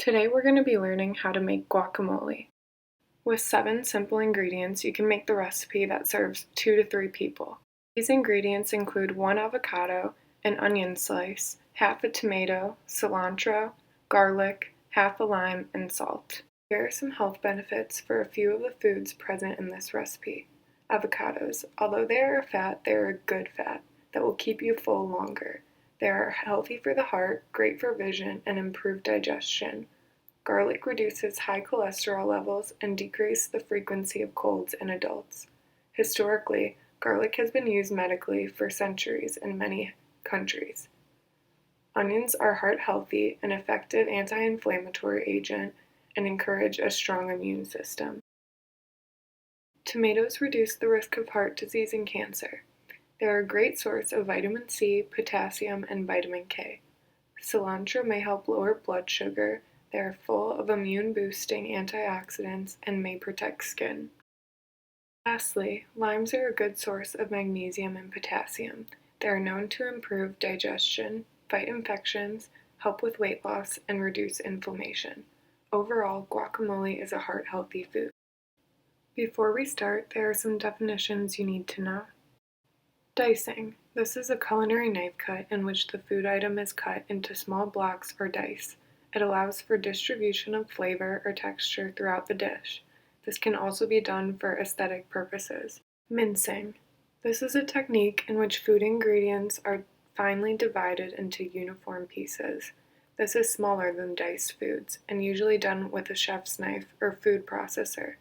Today we're going to be learning how to make guacamole. With 7 simple ingredients, you can make the recipe that serves 2 to 3 people. These ingredients include 1 avocado, an onion slice, half a tomato, cilantro, garlic, half a lime, and salt. Here are some health benefits for a few of the foods present in this recipe. Avocados. Although they are a fat, they are a good fat that will keep you full longer. They are healthy for the heart, great for vision, and improve digestion. Garlic reduces high cholesterol levels and decreases the frequency of colds in adults. Historically, garlic has been used medically for centuries in many countries. Onions are heart-healthy, an effective anti-inflammatory agent, and encourage a strong immune system. Tomatoes reduce the risk of heart disease and cancer. They are a great source of vitamin C, potassium, and vitamin K. Cilantro may help lower blood sugar. They are full of immune-boosting antioxidants and may protect skin. Lastly, limes are a good source of magnesium and potassium. They are known to improve digestion, fight infections, help with weight loss, and reduce inflammation. Overall, guacamole is a heart-healthy food. Before we start, there are some definitions you need to know. Dicing. This is a culinary knife cut in which the food item is cut into small blocks or dice. It allows for distribution of flavor or texture throughout the dish. This can also be done for aesthetic purposes. Mincing. This is a technique in which food ingredients are finely divided into uniform pieces. This is smaller than diced foods and usually done with a chef's knife or food processor.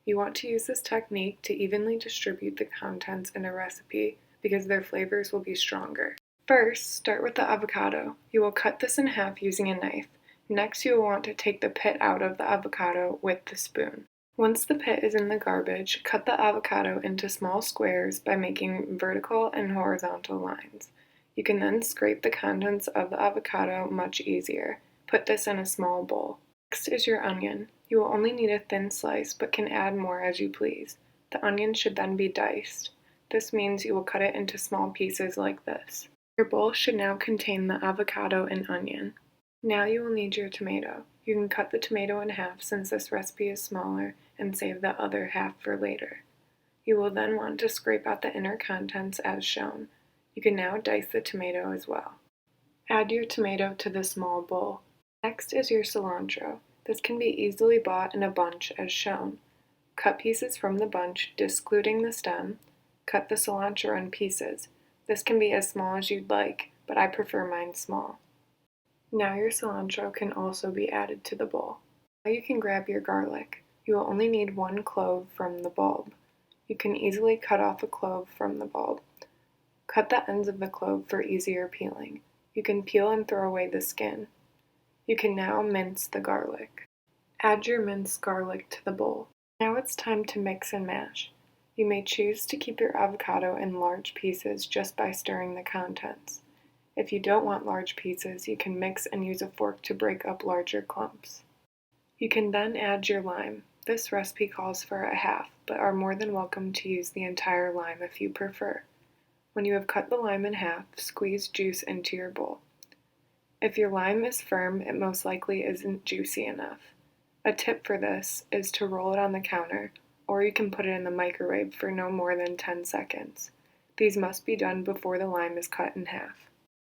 You want to use this technique to evenly distribute the contents in a recipe because their flavors will be stronger. First, start with the avocado. You will cut this in half using a knife. Next, you will want to take the pit out of the avocado with the spoon. Once the pit is in the garbage, cut the avocado into small squares by making vertical and horizontal lines. You can then scrape the contents of the avocado much easier. Put this in a small bowl. Next is your onion. You will only need a thin slice, but can add more as you please. The onion should then be diced. This means you will cut it into small pieces like this. Your bowl should now contain the avocado and onion. Now you will need your tomato. You can cut the tomato in half since this recipe is smaller and save the other half for later. You will then want to scrape out the inner contents as shown. You can now dice the tomato as well. Add your tomato to the small bowl. Next is your cilantro. This can be easily bought in a bunch as shown. Cut pieces from the bunch, discluding the stem. Cut the cilantro in pieces. This can be as small as you'd like, but I prefer mine small. Now your cilantro can also be added to the bowl. Now you can grab your garlic. You will only need 1 clove from the bulb. You can easily cut off a clove from the bulb. Cut the ends of the clove for easier peeling. You can peel and throw away the skin. You can now mince the garlic. Add your minced garlic to the bowl. Now it's time to mix and mash. You may choose to keep your avocado in large pieces just by stirring the contents. If you don't want large pieces, you can mix and use a fork to break up larger clumps. You can then add your lime. This recipe calls for a half, but are more than welcome to use the entire lime if you prefer. When you have cut the lime in half, squeeze juice into your bowl. If your lime is firm, it most likely isn't juicy enough. A tip for this is to roll it on the counter, or you can put it in the microwave for no more than 10 seconds. These must be done before the lime is cut in half.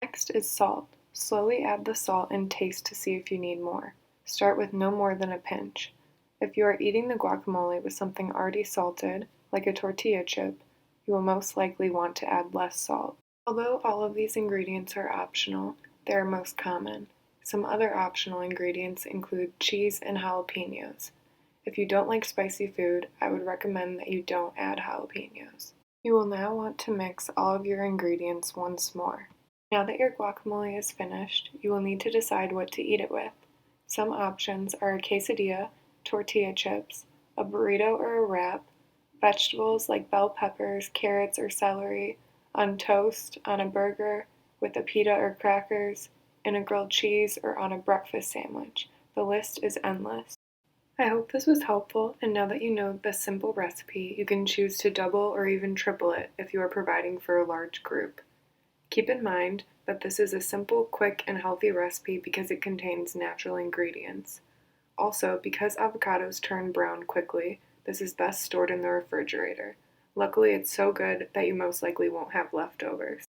Next is salt. Slowly add the salt and taste to see if you need more. Start with no more than a pinch. If you are eating the guacamole with something already salted, like a tortilla chip, you will most likely want to add less salt. Although all of these ingredients are optional, they are most common. Some other optional ingredients include cheese and jalapenos. If you don't like spicy food, I would recommend that you don't add jalapenos. You will now want to mix all of your ingredients once more. Now that your guacamole is finished, you will need to decide what to eat it with. Some options are a quesadilla, tortilla chips, a burrito or a wrap, vegetables like bell peppers, carrots, or celery, on toast, on a burger, with a pita or crackers, in a grilled cheese, or on a breakfast sandwich. The list is endless. I hope this was helpful, and now that you know this simple recipe, you can choose to double or even triple it if you are providing for a large group. Keep in mind that this is a simple, quick, and healthy recipe because it contains natural ingredients. Also, because avocados turn brown quickly, this is best stored in the refrigerator. Luckily, it's so good that you most likely won't have leftovers.